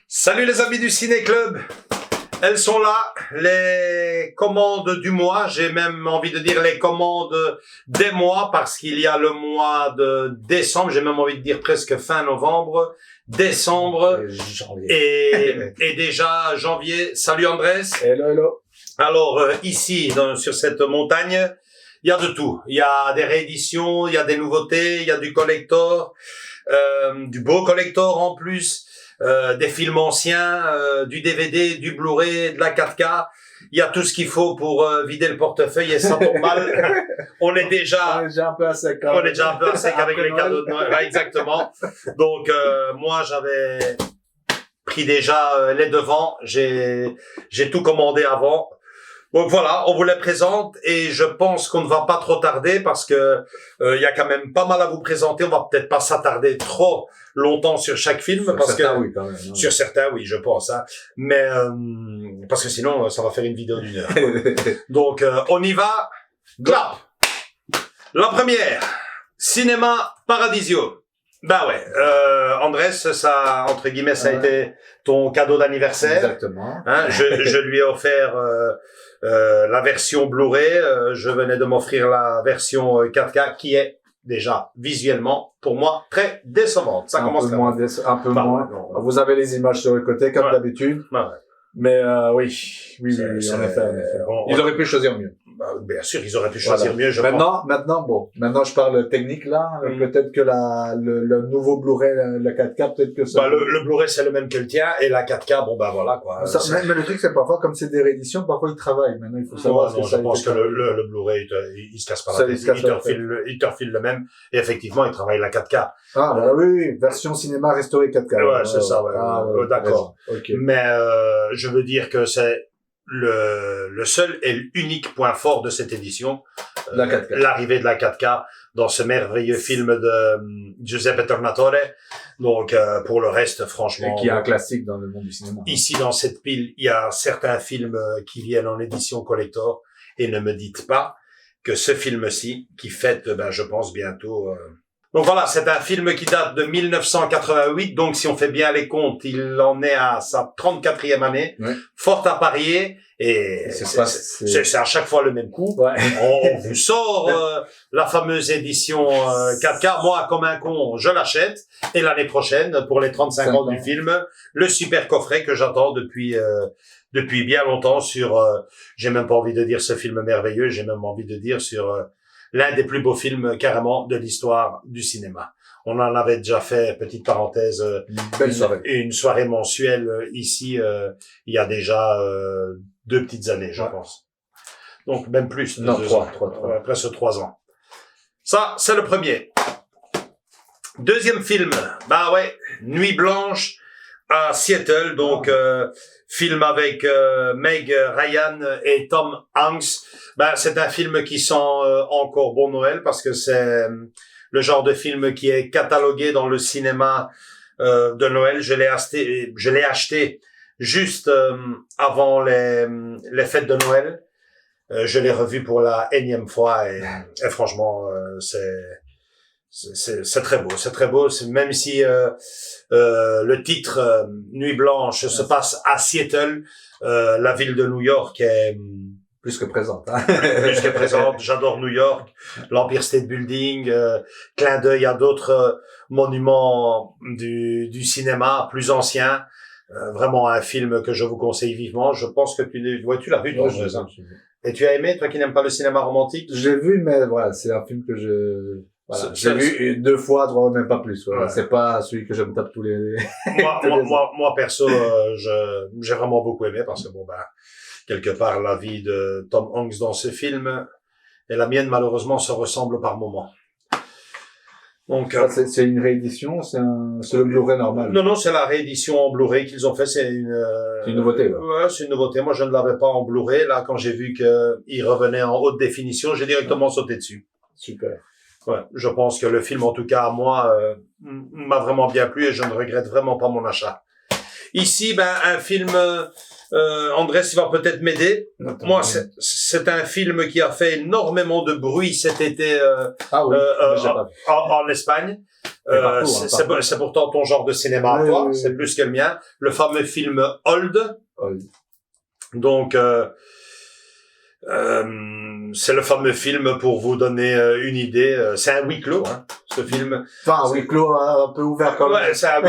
Salut les amis du Ciné Club, elles sont là, les commandes du mois, j'ai même envie de dire les commandes des mois parce qu'il y a le mois de décembre, j'ai même envie de dire presque fin novembre, décembre et déjà janvier. Salut Andrés. Hello, hello. Alors ici, sur cette montagne, il y a de tout. Il y a des rééditions, il y a des nouveautés, il y a du collector, du beau collector en plus. Des films anciens, du DVD, du Blu-ray, de la 4K. Il y a tout ce qu'il faut pour vider le portefeuille et ça tombe mal. On est déjà un peu à sec. On est déjà un peu à sec avec les cadeaux de Noël. Ouais, exactement. Donc moi j'avais pris déjà les devants. J'ai tout commandé avant. Donc voilà, on vous les présente et je pense qu'on ne va pas trop tarder parce que il y a quand même pas mal à vous présenter. On va peut-être pas s'attarder trop longtemps sur chaque film sur parce certains, que oui, quand même, hein. Sur certains oui, je pense hein. Mais parce que sinon ça va faire une vidéo d'1 heure. Donc on y va. Clap. La première, Cinéma Paradisio. Bah ouais, Andrés, ça entre guillemets ça a été ton cadeau d'anniversaire. Exactement. Hein, je lui ai offert la version Blu-ray, je venais de m'offrir la version 4K qui est déjà visuellement pour moi très décevante. Ça commence un peu moins. Vous avez les images sur le côté comme d'habitude. Ouais. Mais oui, en effet. Ils auraient pu choisir mieux. Bah, bien sûr, ils auraient pu choisir mieux. Maintenant, je parle technique là. Peut-être que le nouveau Blu-ray, le 4K, peut-être que ça. Bah, le Blu-ray c'est le même que le tien et la 4K, bon bah voilà quoi. Mais le truc c'est parfois comme c'est des rééditions, parfois ils travaillent. Maintenant il faut savoir. Je pense que le Blu-ray il se casse pas la tête. Il te refile le même et effectivement il travaille la 4K. Ah bah oui, version cinéma restaurée 4K. Ouais, c'est ça. Ouais. D'accord. Okay. Mais je veux dire que c'est le seul et l'unique point fort de cette édition, l'arrivée de la 4K dans ce merveilleux film de Giuseppe Tornatore. Donc pour le reste, franchement, et qui est un classique dans le monde du cinéma. Ici dans cette pile, il y a certains films qui viennent en édition collector et ne me dites pas que ce film-ci, qui fête, je pense bientôt. Donc voilà, c'est un film qui date de 1988, donc si on fait bien les comptes, il en est à sa 34e année, fort à parier, et c'est à chaque fois le même coup. Ouais. On vous sort la fameuse édition 4K, moi comme un con, je l'achète, et l'année prochaine, pour les 35 ans du film, le super coffret que j'attends depuis bien longtemps sur, j'ai même pas envie de dire ce film merveilleux, j'ai même envie de dire sur l'un des plus beaux films carrément de l'histoire du cinéma. On en avait déjà fait, petite parenthèse, une soirée mensuelle ici, il y a déjà 2 petites années, je pense. Donc même plus. Non, 3. Presque 3 ans. Ça, c'est le premier. Deuxième film, Nuit Blanche à Seattle, donc film avec Meg Ryan et Tom Hanks. C'est un film qui sent encore bon Noël parce que c'est le genre de film qui est catalogué dans le cinéma de Noël. Je l'ai acheté juste avant les fêtes de Noël. Je l'ai revu pour la énième fois et franchement c'est très beau, c'est très beau. Même si le titre Nuit Blanche se passe à Seattle, la ville de New York est plus que présente. Hein. Plus que présente. J'adore New York, l'Empire State Building, clin d'œil à d'autres monuments du cinéma plus anciens. Vraiment un film que je vous conseille vivement. Je pense que tu l'as vu, toi, et tu as aimé, toi qui n'aimes pas le cinéma romantique? J'ai vu, mais voilà, c'est un film que j'ai vu 2 fois, 3, même pas plus. Voilà. Ouais. C'est pas celui que je me tape tous les. moi perso, j'ai vraiment beaucoup aimé parce que quelque part la vie de Tom Hanks dans ce film et la mienne malheureusement se ressemble par moments. Donc c'est une réédition, c'est le Blu-ray normal. Non, c'est la réédition en Blu-ray qu'ils ont fait. C'est une nouveauté. Là. Ouais, c'est une nouveauté. Moi, je ne l'avais pas en Blu-ray. Là, quand j'ai vu qu'il revenait en haute définition, j'ai directement sauté dessus. Super. Ouais, je pense que le film, en tout cas, à moi, m'a vraiment bien plu et je ne regrette vraiment pas mon achat. Ici, un film, Andrés, il va peut-être m'aider. Moi, c'est un film qui a fait énormément de bruit cet été en Espagne. C'est pourtant ton genre de cinéma à toi, c'est plus que le mien. Le fameux film Old. Donc, c'est le fameux film pour vous donner une idée. C'est un huis clos, hein, ce film. Enfin, un huis clos un peu ouvert quand même. Ouais, c'est un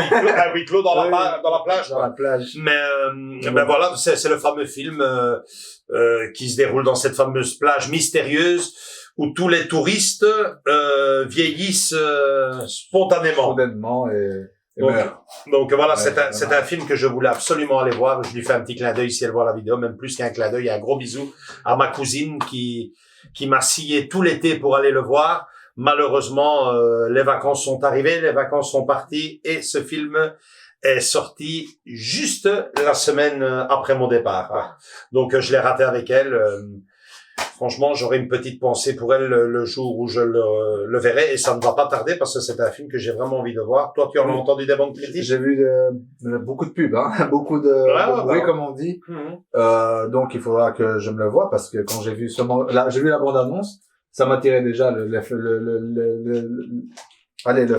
huis clos dans la plage. Dans la plage. Mais voilà, c'est le fameux film qui se déroule dans cette fameuse plage mystérieuse où tous les touristes vieillissent spontanément. Soudainement et donc voilà, c'est un film que je voulais absolument aller voir. Je lui fais un petit clin d'œil si elle voit la vidéo, même plus qu'un clin d'œil, un gros bisou à ma cousine qui m'a scié tout l'été pour aller le voir. Malheureusement, les vacances sont arrivées, les vacances sont parties et ce film est sorti juste la semaine après mon départ. Donc je l'ai raté avec elle. Franchement, j'aurai une petite pensée pour elle le jour où je le verrai et ça ne va pas tarder parce que c'est un film que j'ai vraiment envie de voir. Toi, tu en as entendu des bonnes critiques? J'ai vu beaucoup de pubs, hein, beaucoup de bruit comme on dit. Donc il faudra que je me le voie parce que quand j'ai vu j'ai vu la bande-annonce, ça m'attirait déjà le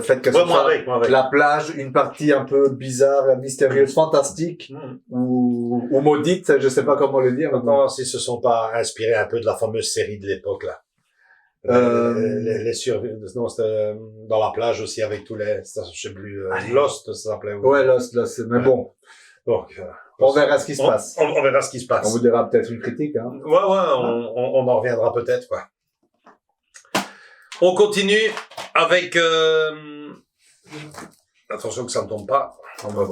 fait que ce soit la plage, une partie un peu bizarre, mystérieuse, fantastique, ou maudite, je sais pas comment le dire. Maintenant, s'ils se sont pas inspirés un peu de la fameuse série de l'époque, là. Les non, c'était dans la plage aussi avec tous les, je sais plus, Lost, ça s'appelait. Ouais, Lost, mais bon. Donc, on verra ce qui se passe. On verra ce qui se passe. On vous dira peut-être une critique, hein. Ouais, on en reviendra peut-être, quoi. On continue avec, attention que ça ne tombe pas.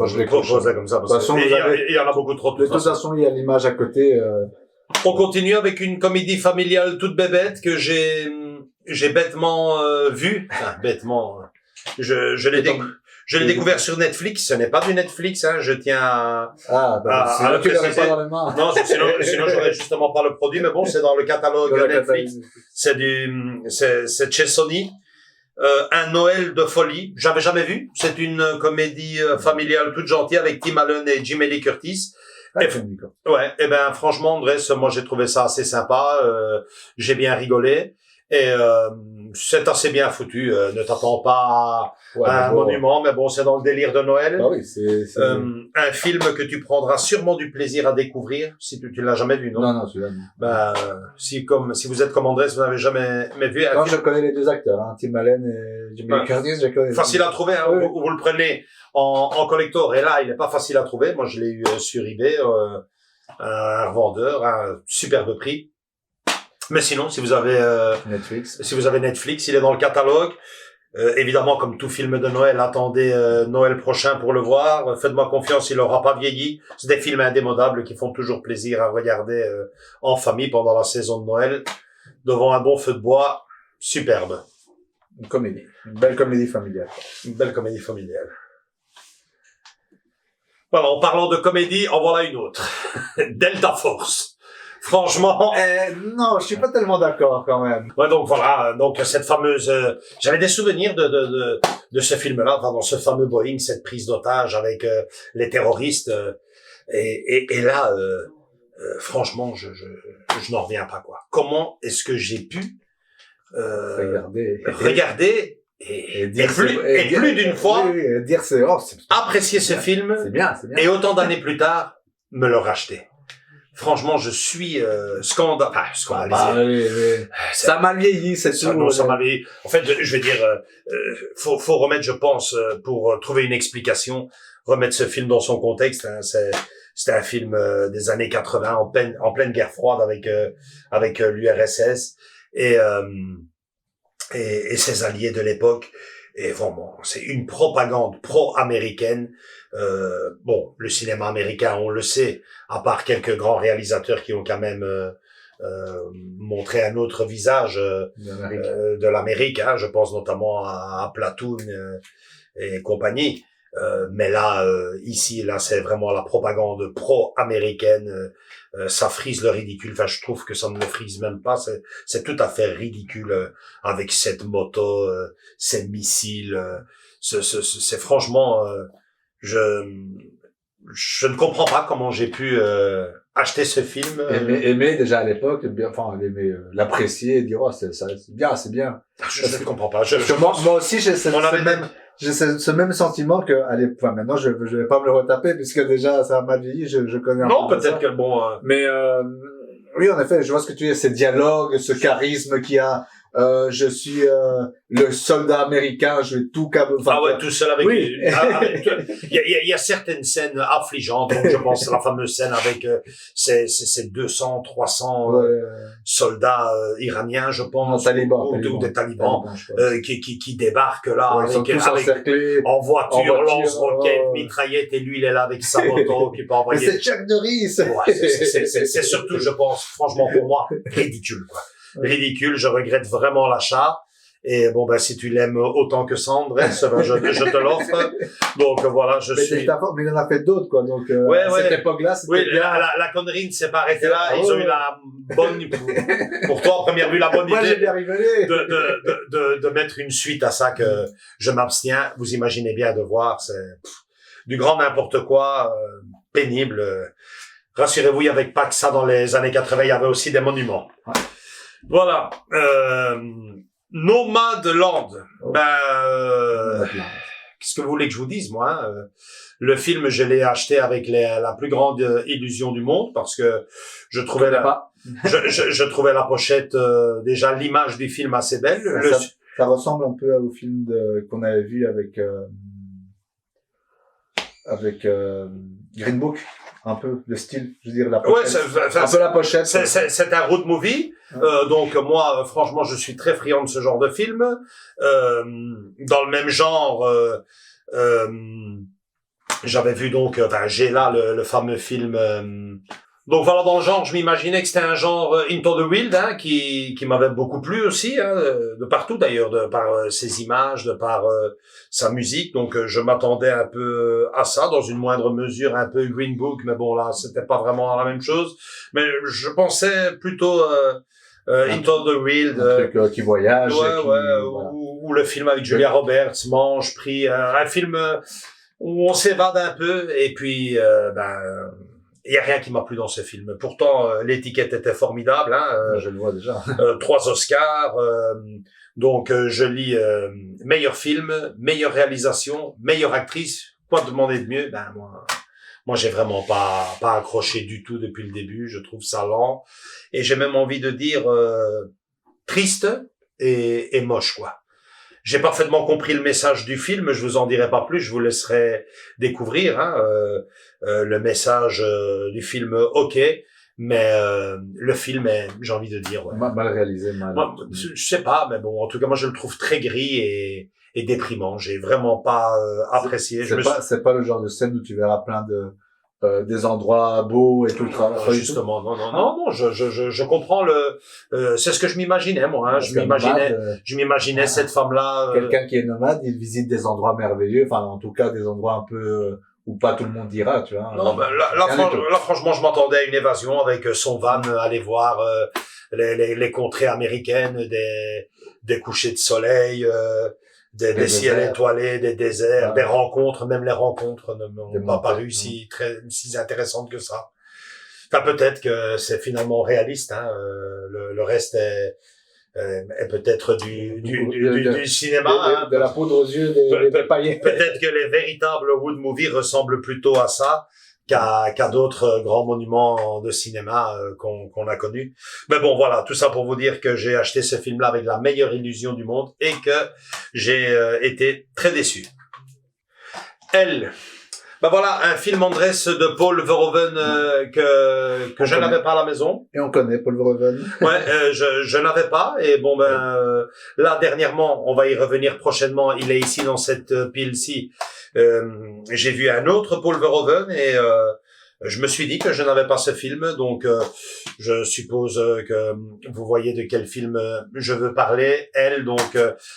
Je l'ai proposé comme ça, parce qu'il y en a beaucoup trop. De toute façon, il y a l'image à côté. On continue avec une comédie familiale toute bébête que j'ai bêtement vue. Enfin, bêtement. Je l'ai découvert sur Netflix. Ce n'est pas du Netflix, hein. Je tiens à le préciser. Pas dans les mains. Non, sinon j'aurais justement pas le produit, mais bon, c'est dans le catalogue Netflix. C'est chez Sony. Un Noël de folie. J'avais jamais vu. C'est une comédie familiale toute gentille avec Tim Allen et Jamie Lee Curtis. Et franchement, Andrés, moi j'ai trouvé ça assez sympa. J'ai bien rigolé. Et c'est assez bien foutu. Ne t'attends pas à un monument, mais bon, c'est dans le délire de Noël. Ah oui, un film que tu prendras sûrement du plaisir à découvrir si tu l'as jamais vu, non? Non, celui-là. Si vous êtes comme Andrés, vous n'avez jamais vu. Non, je connais les deux acteurs, hein, Tim Allen et Jamie Lee Curtis, je connais. Facile à trouver, hein, vous le prenez en collector. Et là, il n'est pas facile à trouver. Moi, je l'ai eu sur eBay, un revendeur, un superbe prix. Mais sinon, si vous avez Netflix, il est dans le catalogue. Évidemment, comme tout film de Noël, attendez Noël prochain pour le voir. Faites-moi confiance, il n'aura pas vieilli. C'est des films indémodables qui font toujours plaisir à regarder en famille pendant la saison de Noël, devant un bon feu de bois. Superbe. Une belle comédie familiale. Une belle comédie familiale. Voilà, en parlant de comédie, en voilà une autre. Delta Force. Franchement. Non, je suis pas tellement d'accord quand même. Ouais, donc voilà, donc cette fameuse, j'avais des souvenirs de ce film-là, dans ce fameux Boeing, cette prise d'otage avec les terroristes, et là, franchement, je n'en reviens pas, quoi. Comment est-ce que j'ai pu regarder et plus d'une fois dire apprécier ce film, c'est bien. Et autant d'années plus tard me le racheter. Franchement, je suis scandalisé. Ça m'a vieilli, c'est sûr. Non, ça m'a vieilli. En fait, je veux dire, faut remettre, je pense, pour trouver une explication, remettre ce film dans son contexte. Hein, c'était un film des années 80 en pleine guerre froide avec l'URSS et ses alliés de l'époque. Et vraiment, c'est une propagande pro-américaine. Bon, le cinéma américain, on le sait, à part quelques grands réalisateurs qui ont quand même montrer un autre visage de l'Amérique. Hein, je pense notamment à Platoon et compagnie. Mais là, ici, là, c'est vraiment la propagande pro-américaine. Ça frise le ridicule. Enfin, je trouve que ça ne le frise même pas. C'est tout à fait ridicule avec cette moto, ces missiles. C'est franchement, je ne comprends pas comment j'ai pu acheter ce film. Aimer déjà à l'époque, l'apprécier et dire oh c'est bien, c'est bien. Je ne comprends pas. Moi aussi j'ai ce même sentiment que allez, maintenant je vais pas me le retaper puisque déjà ça a mal vieilli, je connais un peu. Non, peut-être que bon. Mais oui, en effet, je vois ce que tu dis, ces dialogues, ce charisme qu'il y a. Je suis le soldat américain, je vais tout tout seul avec. Oui. Il y a certaines scènes affligeantes. Donc je pense à la fameuse scène avec ces 200, 300 soldats iraniens, je pense, ou des talibans, qui débarquent là en voiture, lance-roquettes, mitraillettes, et lui il est là avec sa moto qui peut envoyer. Mais c'est Chuck Norris. C'est surtout, je pense, franchement pour moi, ridicule quoi. Ridicule, je regrette vraiment l'achat. Et bon, si tu l'aimes autant que ça, Andrés, je te l'offre. Donc voilà, mais il en a fait d'autres, quoi. Donc, cette époque-là, c'était la connerie ne s'est pas arrêtée là. Ils ont eu la bonne, pour toi, en première vue, la bonne idée de mettre une suite à ça que je m'abstiens. Vous imaginez bien de voir, c'est du grand n'importe quoi, pénible. Rassurez-vous, il n'y avait pas que ça dans les années 80, il y avait aussi des monuments. Ouais. Voilà. Nomadland. Qu'est-ce que vous voulez que je vous dise, moi? Le film, je l'ai acheté avec la plus grande illusion du monde parce que je trouvais je trouvais la pochette, déjà l'image du film assez belle. Ça ressemble un peu au film qu'on avait vu avec Green Book. Un peu le style, je veux dire la pochette. Un peu la pochette. C'est un road movie. Donc moi, franchement, je suis très friand de ce genre de film. Dans le même genre, j'avais vu donc, j'ai là le fameux film. Donc voilà, dans le genre, je m'imaginais que c'était un genre Into the Wild, hein, qui m'avait beaucoup plu aussi, hein, de partout d'ailleurs, par ses images, de par sa musique. Donc je m'attendais un peu à ça, dans une moindre mesure, un peu Green Book, mais bon là, c'était pas vraiment la même chose. Mais je pensais plutôt Into the Wild, un truc qui voyage, ou le film avec Julia Roberts, Mange, Prix, un film où on s'évade un peu, et puis il y a rien qui m'a plu dans ce film. Pourtant, l'étiquette était formidable. Hein, je le vois déjà. 3 Oscars. Donc, je lis meilleur film, meilleure réalisation, meilleure actrice. Quoi demander de mieux? Moi, j'ai vraiment pas accroché du tout depuis le début. Je trouve ça lent. Et j'ai même envie de dire triste et moche, quoi. J'ai parfaitement compris le message du film, je vous en dirai pas plus, je vous laisserai découvrir le message du film, ok, mais le film est, j'ai envie de dire, mal réalisé, je sais pas, mais bon, en tout cas moi je le trouve très gris et déprimant. J'ai vraiment pas apprécié. C'est pas le genre de scène où tu verras plein de des endroits beaux et tout le travail. Justement, non, je comprends c'est ce que je m'imaginais, moi, hein. Je m'imaginais cette femme-là. Quelqu'un qui est nomade, il visite des endroits merveilleux, enfin, en tout cas, des endroits un peu, où pas tout le monde ira, tu vois. Non, là, franchement, je m'attendais à une évasion avec son van, aller voir, les contrées américaines, des couchers de soleil, des ciels étoilés, des déserts, des rencontres, même les rencontres ne m'ont pas paru si intéressantes que ça. Enfin, peut-être que c'est finalement réaliste, hein, le reste est peut-être du cinéma, de la poudre aux yeux des paillettes. Peut-être que les véritables wood movies ressemblent plutôt à ça qu'à d'autres grands monuments de cinéma qu'on a connus. Mais bon, voilà, tout ça pour vous dire que j'ai acheté ce film-là avec la meilleure illusion du monde et que j'ai été très déçu. Voilà, un film, Andrés, de Paul Verhoeven que je n'avais pas à la maison. Et on connaît Paul Verhoeven. Ouais, je n'avais pas. Et bon, là, dernièrement, on va y revenir prochainement. Il est ici dans cette pile-ci. J'ai vu un autre Paul Verhoeven et je me suis dit que je n'avais pas ce film, donc je suppose que vous voyez de quel film je veux parler. Elle, donc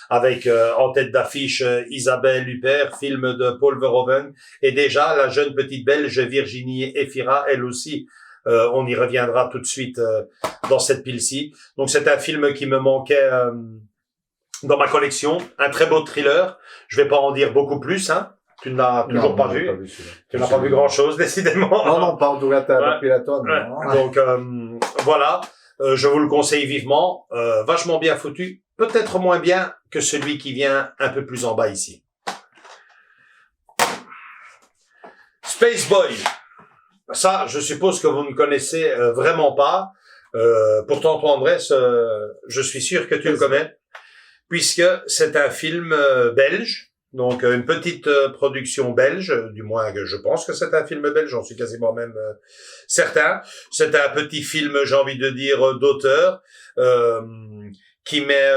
avec en tête d'affiche Isabelle Huppert, film de Paul Verhoeven, et déjà la jeune petite Belge Virginie Efira, elle aussi. On y reviendra tout de suite dans cette pile-ci. Donc c'est un film qui me manquait dans ma collection, un très beau thriller. Je vais pas en dire beaucoup plus, hein. Tu ne l'as toujours pas vu. Tu n'as pas vu grand-chose, décidément. Non, pas en tout cas, t'as appris la tonne. Ouais. Donc, voilà. Je vous le conseille vivement. Vachement bien foutu. Peut-être moins bien que celui qui vient un peu plus en bas ici. Space Boy. Ça, je suppose que vous ne connaissez vraiment pas. Pourtant, toi, Andrés, je suis sûr que tu le connais. Puisque c'est un film belge. Donc une petite production belge, du moins je pense que c'est un film belge, j'en suis quasiment même certain. C'est un petit film, j'ai envie de dire, d'auteur qui met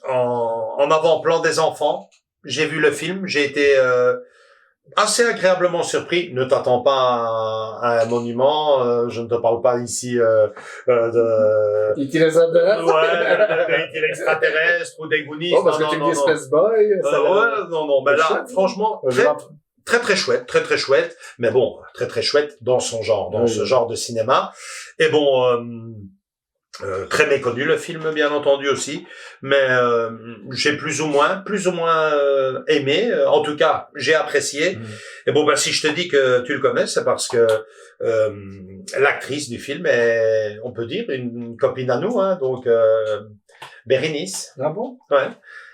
en avant-plan des enfants. J'ai vu le film, j'ai été assez agréablement surpris. Ne t'attends pas à un monument. Je ne te parle pas ici de l'extraterrestre ou des Goonies. Oh, parce que tu me dis Space Boy. Ouais, non. Mais là, franchement, très chouette. Mais bon, très chouette dans son genre, dans ce genre de cinéma. Et bon. Très méconnu le film, bien entendu aussi, mais j'ai plus ou moins aimé. En tout cas, j'ai apprécié. Et bon, si je te dis que tu le connais, c'est parce que l'actrice du film est, on peut dire, une copine à nous, hein, donc Bérénice. Ah bon? Ouais.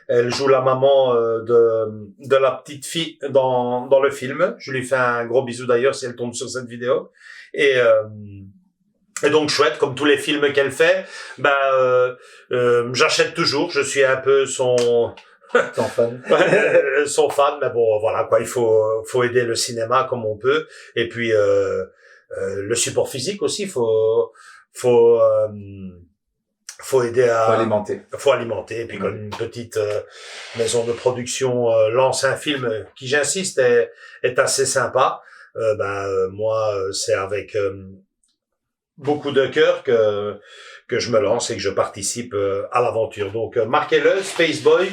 Elle joue la maman de la petite fille dans le film. Je lui fais un gros bisou d'ailleurs si elle tombe sur cette vidéo. Et donc chouette, comme tous les films qu'elle fait, j'achète toujours. Je suis un peu son fan. Son fan, mais bon voilà quoi, il faut aider le cinéma comme on peut. Et puis le support physique aussi, faut aider à faut alimenter. Et puis quand une petite maison de production lance un film qui, j'insiste, est assez sympa, moi c'est avec beaucoup de cœur que je me lance et que je participe à l'aventure. Donc marquez-le, Space Boy.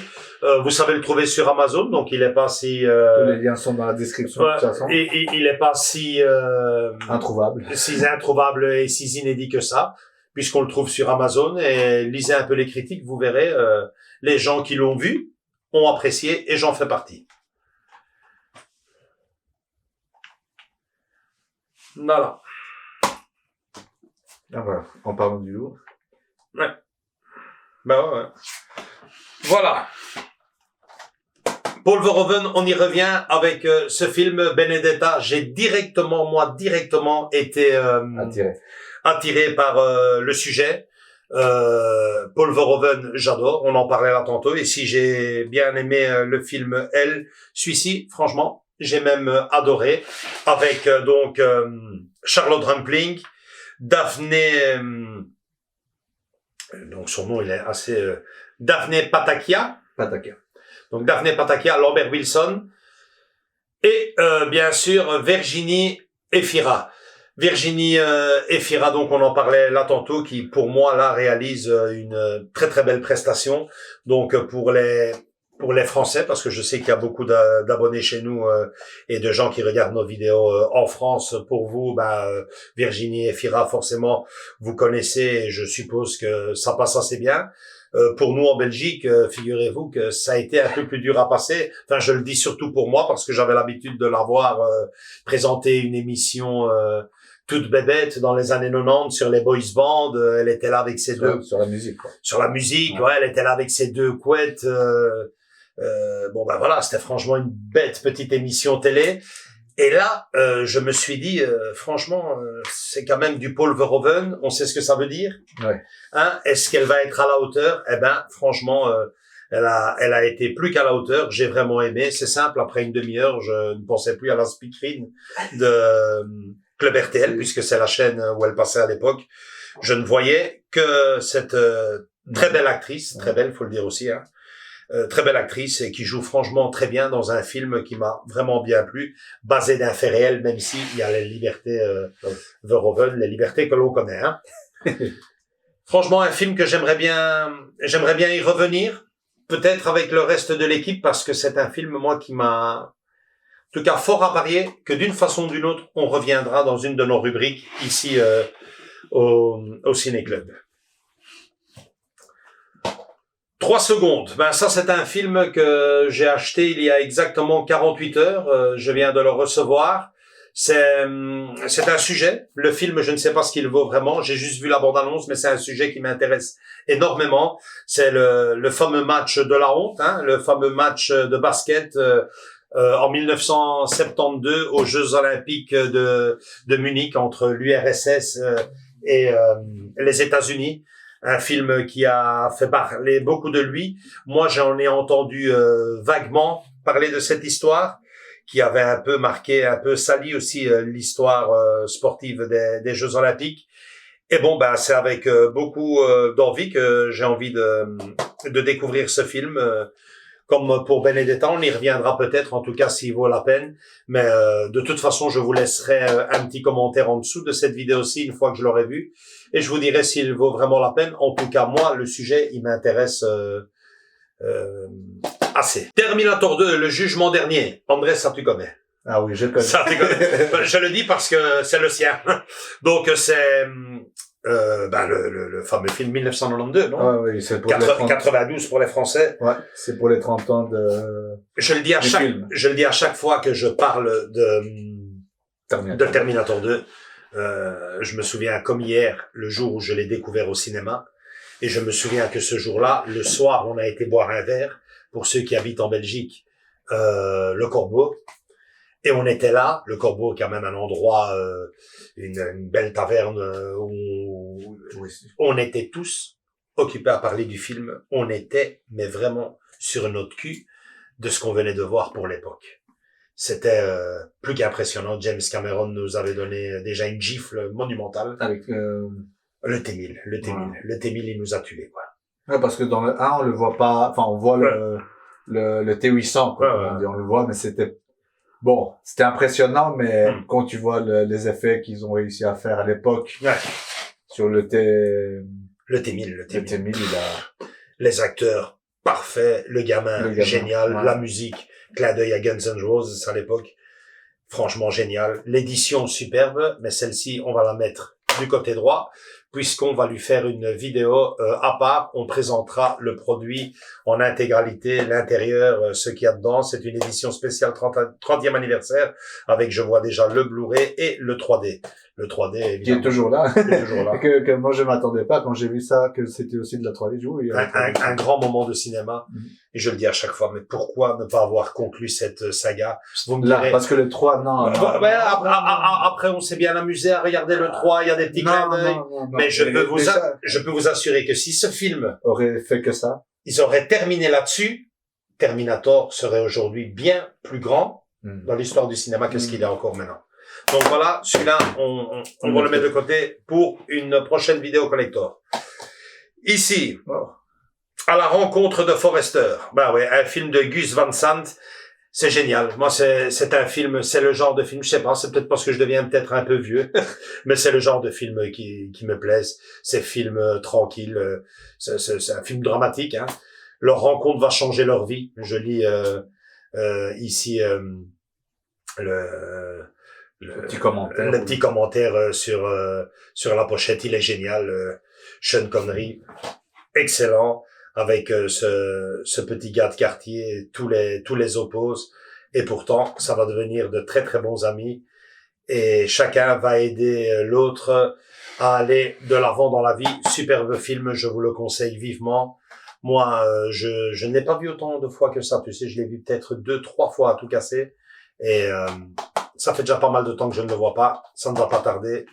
Vous savez le trouver sur Amazon, donc il est pas si tous les liens sont dans la description de toute façon. Et il est pas si introuvable et si inédit que ça, puisqu'on le trouve sur Amazon. Et lisez un peu les critiques, vous verrez, les gens qui l'ont vu ont apprécié, et j'en fais partie. Voilà. Ah voilà, en parlant du lourd. Ouais. Ouais. Voilà. Paul Verhoeven, on y revient avec ce film Benedetta. J'ai directement été attiré par le sujet. Paul Verhoeven, j'adore. On en parlait là tantôt. Et si j'ai bien aimé le film Elle, celui-ci, franchement, j'ai même adoré. Avec donc Charlotte Rampling, Daphné, donc son nom il est assez Daphné Patakia. Donc Daphné Patakia, Lambert Wilson et bien sûr Virginie Efira. Virginie Efira, donc on en parlait là tantôt, qui pour moi là réalise une très belle prestation. Donc pour les Français, parce que je sais qu'il y a beaucoup d'abonnés chez nous et de gens qui regardent nos vidéos en France. Pour vous, Virginie Efira, forcément, vous connaissez, et je suppose que ça passe assez bien. Pour nous en Belgique, figurez-vous que ça a été un peu plus dur à passer. Enfin, je le dis surtout pour moi, parce que j'avais l'habitude de la voir présenter une émission toute bébête dans les années 90 sur les boys bands. Elle était là avec ses deux... Sur la musique, quoi. Sur la musique, ouais, elle était là avec ses deux couettes... voilà, c'était franchement une bête petite émission télé. Et là, je me suis dit, franchement, c'est quand même du Paul Verhoeven. On sait ce que ça veut dire. Ouais. Hein? Est-ce qu'elle va être à la hauteur? Franchement, elle a été plus qu'à la hauteur. J'ai vraiment aimé. C'est simple. Après une demi-heure, je ne pensais plus à la speakerine de Club RTL, puisque c'est la chaîne où elle passait à l'époque. Je ne voyais que cette très belle actrice, très belle, faut le dire aussi, hein. très belle actrice et qui joue franchement très bien dans un film qui m'a vraiment bien plu, basé d'un fait réel, même si il y a les libertés Verhoeven, les libertés que l'on connaît. Hein. Franchement, un film que j'aimerais bien y revenir, peut-être avec le reste de l'équipe, parce que c'est un film, moi, qui m'a, en tout cas, fort à parier que d'une façon ou d'une autre, on reviendra dans une de nos rubriques ici au Ciné-Club. 3 secondes. Ben ça, c'est un film que j'ai acheté il y a exactement 48 heures. Je viens de le recevoir. C'est un sujet. Le film, je ne sais pas ce qu'il vaut vraiment. J'ai juste vu la bande-annonce, mais c'est un sujet qui m'intéresse énormément. C'est le fameux match de la honte, hein, le fameux match de basket en 1972 aux Jeux Olympiques de Munich entre l'URSS et les États-Unis. Un film qui a fait parler beaucoup de lui. Moi, j'en ai entendu vaguement parler de cette histoire qui avait un peu marqué, un peu sali aussi l'histoire sportive des Jeux Olympiques. Et bon, ben c'est avec beaucoup d'envie que j'ai envie de découvrir ce film. Comme pour Benedetta, on y reviendra peut-être, en tout cas s'il vaut la peine. Mais de toute façon, je vous laisserai un petit commentaire en dessous de cette vidéo-ci une fois que je l'aurai vu. Et je vous dirai s'il vaut vraiment la peine. En tout cas, moi, le sujet, il m'intéresse assez. Terminator 2, le jugement dernier. André, ça tu connais. Ah oui, je connais. Ça tu connais. Je le dis parce que c'est le sien. Donc c'est le fameux film 1992, non? Ah oui, c'est pour 92 pour les Français. Ouais, c'est pour les 30 ans de. Je le dis à chaque fois que je parle de Terminator 2. Je me souviens comme hier, le jour où je l'ai découvert au cinéma, et je me souviens que ce jour-là, le soir, on a été boire un verre, pour ceux qui habitent en Belgique, le Corbeau, et on était là, le Corbeau qui est quand même un endroit, une belle taverne où on était tous occupés à parler du film, on était, mais vraiment, sur notre cul de ce qu'on venait de voir pour l'époque. C'était plus qu'impressionnant. James Cameron nous avait donné déjà une gifle monumentale. Avec le T-1000. Le T-1000, il nous a tués, quoi. Ouais, parce que dans le 1, on le voit pas, enfin, on voit le T-800, quoi. On le voit, mais c'était impressionnant, mais quand tu vois les effets qu'ils ont réussi à faire à l'époque, sur le T-1000, il a les acteurs parfaits, le gamin génial, la musique, clin d'œil à Guns N' Roses à l'époque, franchement génial. L'édition superbe, mais celle-ci, on va la mettre du côté droit, puisqu'on va lui faire une vidéo à part. On présentera le produit en intégralité, l'intérieur, ce qu'il y a dedans. C'est une édition spéciale 30e anniversaire, avec, je vois déjà, le Blu-ray et le 3D. Le 3D, évidemment. Qui est toujours là. Et que moi, je m'attendais pas quand j'ai vu ça, que c'était aussi de la 3D. Un grand moment de cinéma. Et je le dis à chaque fois, mais pourquoi ne pas avoir conclu cette saga? Vous me direz, parce que le 3, après, on s'est bien amusé à regarder le 3, il y a des petits clins d'œil. Mais je peux vous assurer que si ce film aurait fait que ça, ils auraient terminé là-dessus, Terminator serait aujourd'hui bien plus grand dans l'histoire du cinéma que ce qu'il est encore maintenant. Donc voilà, celui-là, on va le mettre de côté pour une prochaine vidéo collector. Ici, à la rencontre de Forrester. Ben ouais, un film de Gus Van Sant. C'est génial. Moi, c'est un film, c'est le genre de film, je sais pas, c'est peut-être parce que je deviens peut-être un peu vieux, mais c'est le genre de film qui me plaise. C'est film tranquille, c'est un film dramatique, hein. Leur rencontre va changer leur vie. Je lis ici le petit commentaire sur la pochette. Il est génial. Sean Connery, excellent, avec ce petit gars de quartier, tous les opposent, et pourtant ça va devenir de très très bons amis, et chacun va aider l'autre à aller de l'avant dans la vie. Superbe film, je vous le conseille vivement. Moi, je n'ai pas vu autant de fois que ça, tu sais, je l'ai vu peut-être 2-3 fois à tout casser, et ça fait déjà pas mal de temps que je ne le vois pas, ça ne va pas tarder.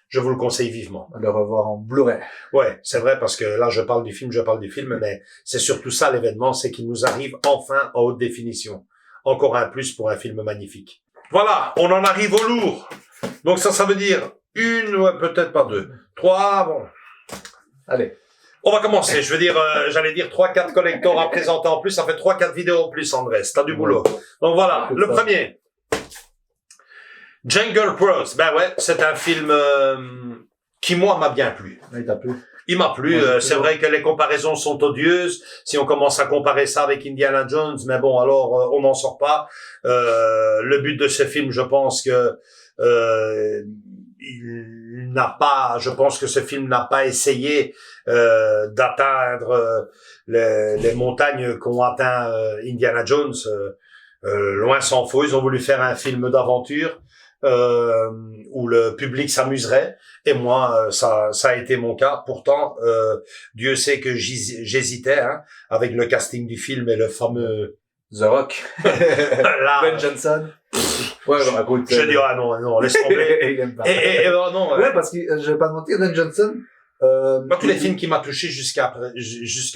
Je vous le conseille vivement. À le revoir en Blu-ray. Ouais, c'est vrai, parce que là, je parle du film, mais c'est surtout ça l'événement, c'est qu'il nous arrive enfin en haute définition. Encore un plus pour un film magnifique. Voilà, on en arrive au lourd. Donc ça veut dire une, ouais, peut-être pas deux, 3, bon. Allez. On va commencer. Je veux dire, j'allais dire 3-4 collectors à présenter en plus. Ça fait 3-4 vidéos en plus, Andrés. T'as du boulot. Donc voilà, le premier. Jungle Cruise. Ben ouais, c'est un film qui, moi, m'a bien plu. Il t'a plu? Il m'a plu. C'est vrai que les comparaisons sont odieuses. Si on commence à comparer ça avec Indiana Jones, mais bon, alors, on n'en sort pas. Le but de ce film, je pense que je pense que ce film n'a pas essayé d'atteindre les montagnes qu'ont atteint Indiana Jones. Loin s'en faut. Ils ont voulu faire un film d'aventure où le public s'amuserait. Et moi, ça a été mon cas. Pourtant, Dieu sait que j'hésitais avec le casting du film et le fameux The Rock. Ben Johnson. Ouais, bon, écoute. Je dis, ah non, laisse tomber. Il aime pas. Non. Ouais, parce que, je vais pas te mentir, Ben Johnson, pas tous les films qui m'a touché jusqu'à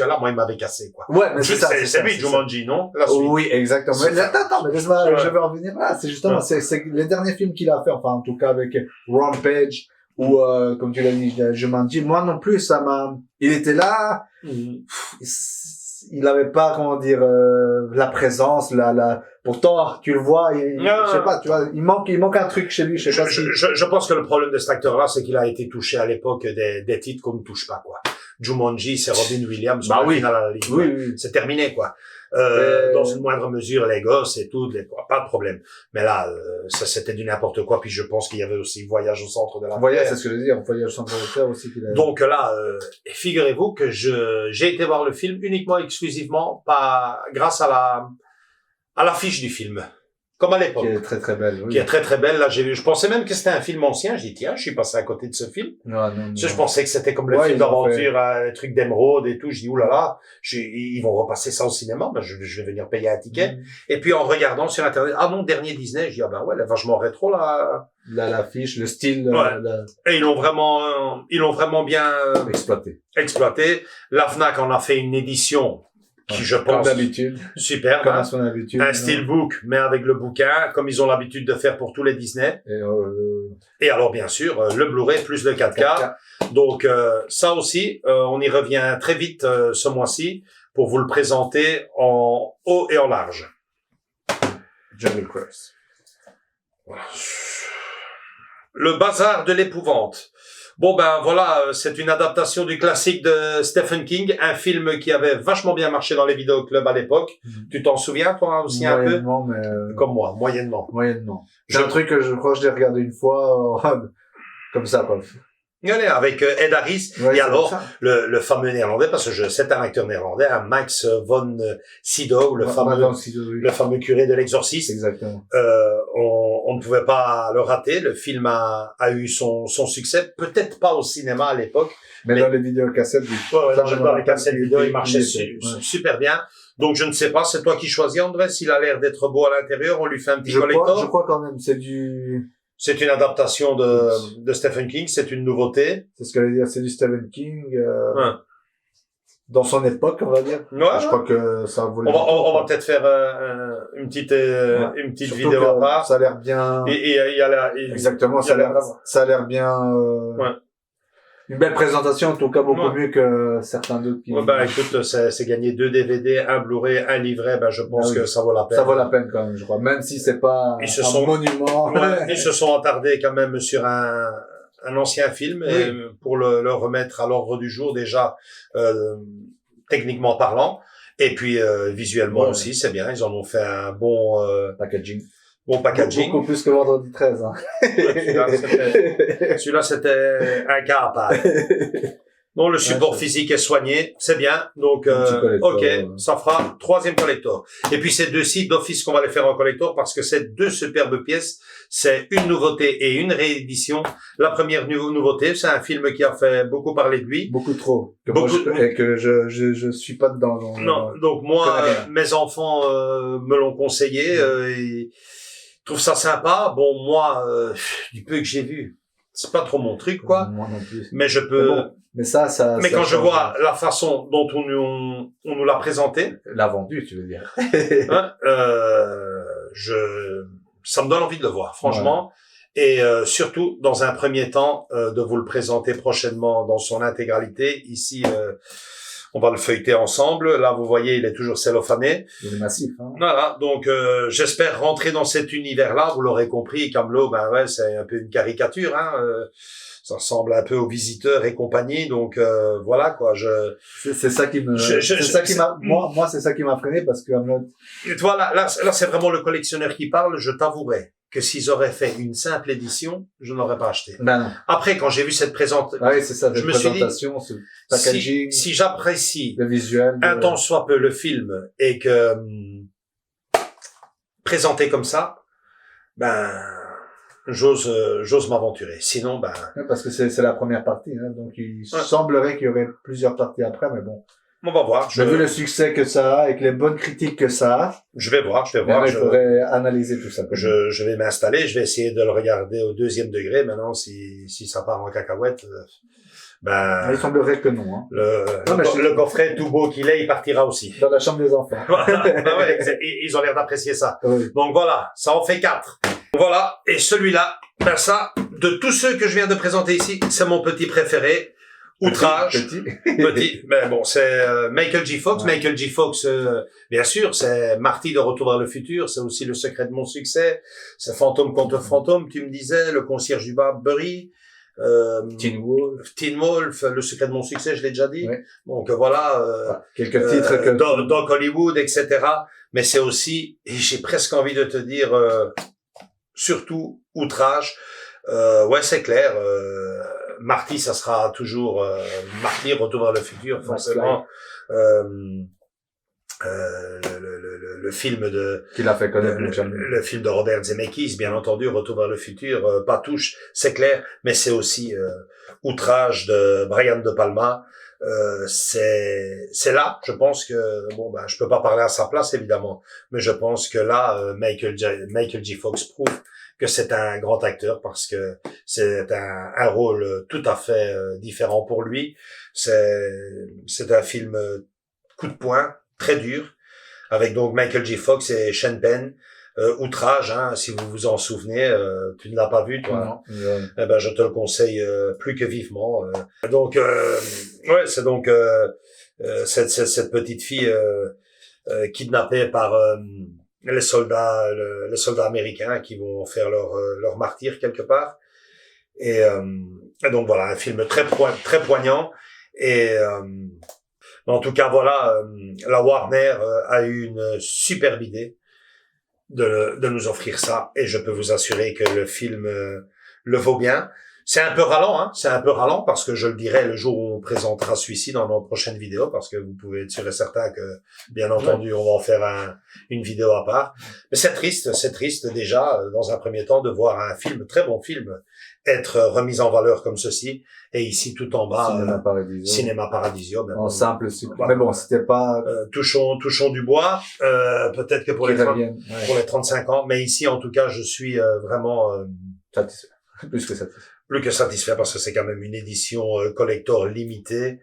là, moi, il m'avait cassé, quoi. Ouais, mais c'est lui, Jumanji, non? Oui, exactement. Mais attends, mais laisse-moi, ouais. Je vais en venir là. C'est justement, c'est les derniers films qu'il a fait, enfin, en tout cas, avec Rampage, ou, comme tu l'as dit, Jumanji. Moi non plus, il était là, il avait pas, comment dire, la présence, pourtant, tu le vois, je sais pas, tu vois, il manque un truc chez lui, je sais pas si... Je pense que le problème de cet acteur-là, c'est qu'il a été touché à l'époque des titres qu'on ne touche pas, quoi. Jumanji, c'est Robin Williams, bah oui. À la ligne, Oui. C'est terminé, quoi. Dans une moindre mesure, les gosses et tout, pas de problème. Mais là, ça, c'était du n'importe quoi, puis je pense qu'il y avait aussi Voyage au centre de la Terre. C'est ce que je veux dire, Voyage au centre de la Terre aussi qu'il a... Donc là, figurez-vous que j'ai été voir le film uniquement, exclusivement, grâce à l'affiche du film. Comme à l'époque. Qui est très très belle, oui. Qui est très très belle. Là, je pensais même que c'était un film ancien. J'ai dit, tiens, je suis passé à côté de ce film. Non. Je pensais que c'était comme le film d'aventure, les trucs d'émeraude et tout. Je dis, oulala, ils vont repasser ça au cinéma. Ben, je vais venir payer un ticket. Et puis, en regardant sur Internet, ah non, dernier Disney, je dis, ah ben ouais, elle est vachement rétro, là. L'affiche, le style. Ouais. Et ils l'ont vraiment bien exploité. La Fnac en a fait une édition qui, je pense, comme d'habitude, super, comme à son habitude, un steelbook, mais avec le bouquin, comme ils ont l'habitude de faire pour tous les Disney. Et alors, bien sûr, le Blu-ray plus le 4K. Donc, ça aussi, on y revient très vite ce mois-ci pour vous le présenter en haut et en large. Jungle Cruise. Voilà. Le bazar de l'épouvante. Bon ben voilà, c'est une adaptation du classique de Stephen King, un film qui avait vachement bien marché dans les vidéoclubs à l'époque. Tu t'en souviens toi aussi un peu? Moyennement, mais... Comme moi, moyennement. C'est un truc que je crois que je l'ai regardé une fois, comme ça, quoi. Regardez, avec Ed Harris, et alors le fameux néerlandais, parce que c'est un acteur néerlandais, un Max von Sydow, le fameux curé de l'Exorciste. Exactement. On ne pouvait pas le rater. Le film a eu son succès, peut-être pas au cinéma à l'époque, mais dans les vidéocassettes. Dans les cassettes vidéo, il marchait super bien. Donc je ne sais pas, c'est toi qui choisis, André. S'il a l'air d'être beau à l'intérieur, on lui fait un petit collector. Je crois quand même, c'est une adaptation de Stephen King, c'est une nouveauté. C'est ce que j'allais dire, c'est du Stephen King, dans son époque, on va dire. Ouais. Je crois que ça vaut le coup. On va peut-être faire une petite vidéo à part. Ça a l'air bien. Et il y a exactement, ça a l'air bien, une belle présentation, en tout cas beaucoup mieux que certains d'autres qui... écoute, c'est gagné 2 DVD, un Blu-ray, un livret, je pense que ça vaut la peine. Ça vaut la peine quand même, je crois. Même si c'est pas un monument. Ils se sont attardés quand même sur un ancien film, et pour le remettre à l'ordre du jour déjà, techniquement parlant. Et puis, visuellement aussi, c'est bien. Ils en ont fait un bon, packaging. Bon packaging. Beaucoup plus que vendredi 13, hein. Celui-là, c'était un cas à part. Non, le support physique est soigné, c'est bien. Donc, ok, ça fera 3e collector. Et puis, ces deux-ci, d'office qu'on va les faire en collector parce que c'est 2 superbes pièces. C'est une nouveauté et une réédition. La première nouveauté, c'est un film qui a fait beaucoup parler de lui. Beaucoup trop. Et que je suis pas dedans. Non, donc moi, mes enfants me l'ont conseillé. Et trouve ça sympa. Bon, moi, du peu que j'ai vu, c'est pas trop mon truc, quoi. Moi non plus. Mais je peux... Mais ça mais quand je vois la façon dont on nous l'a présenté... L'a vendu, tu veux dire. Ça me donne envie de le voir, franchement. et surtout, dans un premier temps, de vous le présenter prochainement dans son intégralité. Ici, on va le feuilleter ensemble. Là, vous voyez, il est toujours cellophané. Il est massif. Hein. Voilà, donc j'espère rentrer dans cet univers-là. Vous l'aurez compris, Camelot, ben ouais, c'est un peu une caricature. Hein, ça ressemble un peu aux Visiteurs et compagnie. Donc voilà quoi. C'est ça qui me. C'est ça qui m'a. Moi, c'est ça qui m'a freiné parce que. Voilà, là, c'est vraiment le collectionneur qui parle. Je t'avouerai que s'ils auraient fait une simple édition, je n'aurais pas acheté. Ben non. Après, quand j'ai vu cette présentation, oui, c'est ça, je me suis dit, ce packaging, si j'apprécie le visuel, un tant soit peu le film et que présenté comme ça, ben j'ose m'aventurer. Sinon, ben parce que c'est la première partie, hein, donc il semblerait qu'il y aurait plusieurs parties après, mais bon. On va voir. Vu le succès que ça a, avec les bonnes critiques que ça a. Je vais voir. Il faudrait analyser tout ça. Je vais m'installer, je vais essayer de le regarder au 2e degré. Maintenant, si ça part en cacahuète, ben. Il semblerait que non, hein. Le coffret tout beau qu'il est, il partira aussi. Dans la chambre des enfants. Ben ouais, ils ont l'air d'apprécier ça. Oui. Donc voilà, ça en fait 4. Voilà. Et celui-là, ben ça, de tous ceux que je viens de présenter ici, c'est mon petit préféré. Outrage. Petit. Mais bon, c'est Michael J. Fox. Ouais. Michael J. Fox, bien sûr, c'est Marty de Retour vers le futur. C'est aussi Le secret de mon succès. C'est Fantôme contre Fantôme, tu me disais. Le concierge du Barberie. Teen Wolf, Le secret de mon succès, je l'ai déjà dit. Ouais. Donc voilà. Quelques titres que... Doc Hollywood, etc. Mais c'est aussi, et j'ai presque envie de te dire, surtout, Outrage. Ouais, c'est clair. Marty, ça sera toujours Marty, Retour vers le futur, forcément. Le film de qu'il a fait connaître le film de Robert Zemeckis, bien entendu, Retour vers le futur, Patouche, c'est clair, mais c'est aussi Outrage de Brian De Palma. C'est là, je pense que bon ben je peux pas parler à sa place évidemment, mais je pense que là Michael J. Fox prouve que c'est un grand acteur parce que c'est un rôle tout à fait différent pour lui. C'est un film coup de poing, très dur, avec donc Michael J. Fox et Sean Penn. Outrage, hein, si vous vous en souvenez, tu ne l'as pas vu, toi. Non. Eh ben, je te le conseille plus que vivement. Donc, ouais, c'est donc cette petite fille kidnappée par les soldats américains qui vont faire leur martyr quelque part. Et donc voilà, un film très poignant. Et en tout cas, voilà, la Warner a eu une superbe idée de nous offrir ça, et je peux vous assurer que le film le vaut bien. C'est un peu ralent, parce que je le dirai le jour où on présentera celui-ci dans nos prochaines vidéos, parce que vous pouvez être sûr et certain que, bien entendu, on va en faire une vidéo à part. Mais c'est triste déjà, dans un premier temps, de voir un film, très bon film, être remis en valeur comme ceci, et ici tout en bas, Cinéma Paradisio. En simple, mais bon, c'était pas... touchons du bois, peut-être que pour les 35 ans, mais ici, en tout cas, je suis vraiment... satisfait. Plus que satisfait. Plus que satisfait, parce que c'est quand même une édition collector limitée,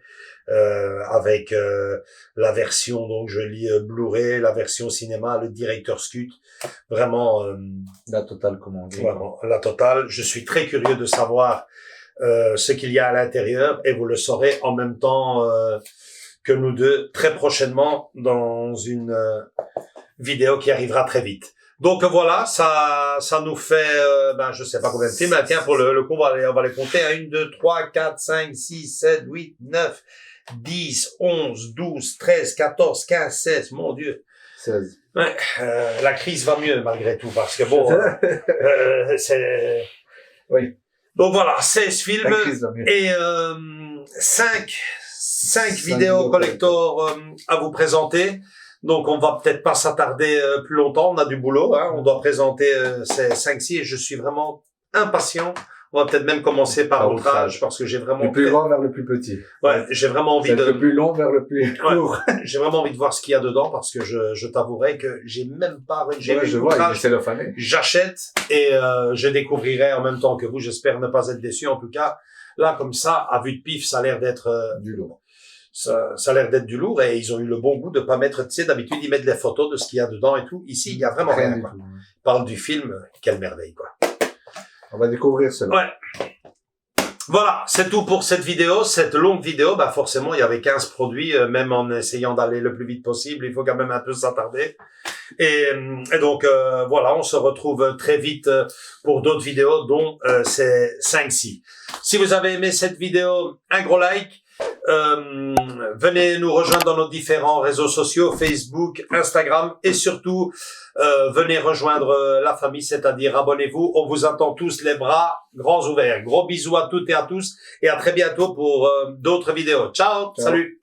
avec la version, donc je lis Blu-ray, la version cinéma, le director's cut, vraiment la totale, comment on dit. Vraiment, la totale. Je suis très curieux de savoir ce qu'il y a à l'intérieur, et vous le saurez en même temps que nous deux, très prochainement, dans une vidéo qui arrivera très vite. Donc voilà, ça nous fait, je sais pas combien de films. Tiens, pour le coup, on va les compter. 1, 2, 3, 4, 5, 6, 7, 8, 9, 10, 11, 12, 13, 14, 15, 16, mon Dieu. 16. Ouais, la crise va mieux malgré tout, parce que bon, c'est... Oui. Donc voilà, 16 films et 5 vidéos collector à vous présenter. Donc, on va peut-être pas s'attarder plus longtemps. On a du boulot, hein. On doit présenter ces 5-6 et je suis vraiment impatient. On va peut-être même commencer par Outrage parce que j'ai vraiment... Le plus grand vers le plus petit. Ouais, j'ai vraiment envie le plus long vers le plus court. Ouais, j'ai vraiment envie de voir ce qu'il y a dedans parce que je t'avouerai que j'ai même pas... je vois, il est cellophané. J'achète et je découvrirai en même temps que vous. J'espère ne pas être déçu. En tout cas, là, comme ça, à vue de pif, ça a l'air d'être... du lourd. Ça a l'air d'être du lourd et ils ont eu le bon goût de pas mettre, tu sais, d'habitude, ils mettent les photos de ce qu'il y a dedans et tout. Ici, il y a vraiment rien, quoi. Ils parlent du film, quelle merveille, quoi. On va découvrir cela. Ouais. Voilà, c'est tout pour cette vidéo, cette longue vidéo. Bah forcément, il y avait 15 produits, même en essayant d'aller le plus vite possible, il faut quand même un peu s'attarder. Et donc voilà, on se retrouve très vite pour d'autres vidéos, dont ces 5-6. Si vous avez aimé cette vidéo, un gros like. Venez nous rejoindre dans nos différents réseaux sociaux, Facebook, Instagram, et surtout venez rejoindre la famille, c'est-à-dire abonnez-vous. On vous attend tous les bras grands ouverts. Gros bisous à toutes et à tous, et à très bientôt pour d'autres vidéos. Ciao. Salut.